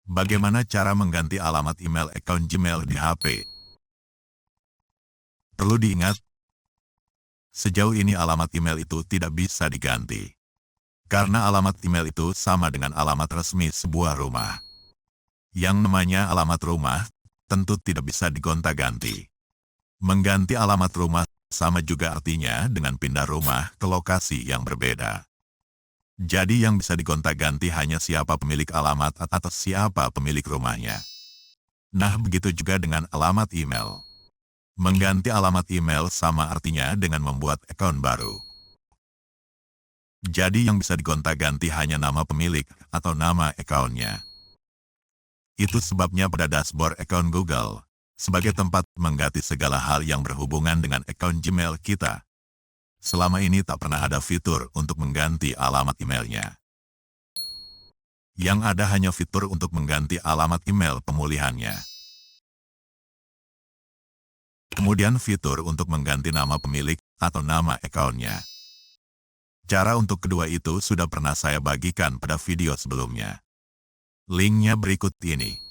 Bagaimana cara mengganti alamat email akun Gmail di HP? Perlu diingat, sejauh ini alamat email itu tidak bisa diganti. Karena alamat email itu sama dengan alamat resmi sebuah rumah. Yang namanya alamat rumah, tentu tidak bisa digonta-ganti. Mengganti alamat rumah sama juga artinya dengan pindah rumah ke lokasi yang berbeda. Jadi yang bisa digonta-ganti hanya siapa pemilik alamat atau siapa pemilik rumahnya. Nah, begitu juga dengan alamat email. Mengganti alamat email sama artinya dengan membuat akun baru. Jadi yang bisa digonta-ganti hanya nama pemilik atau nama akunnya. Itu sebabnya pada dashboard akun Google, sebagai tempat mengganti segala hal yang berhubungan dengan akun Gmail kita, selama ini tak pernah ada fitur untuk mengganti alamat emailnya. Yang ada hanya fitur untuk mengganti alamat email pemulihannya. Kemudian fitur untuk mengganti nama pemilik atau nama akunnya. Cara untuk kedua itu sudah pernah saya bagikan pada video sebelumnya. Linknya berikut ini.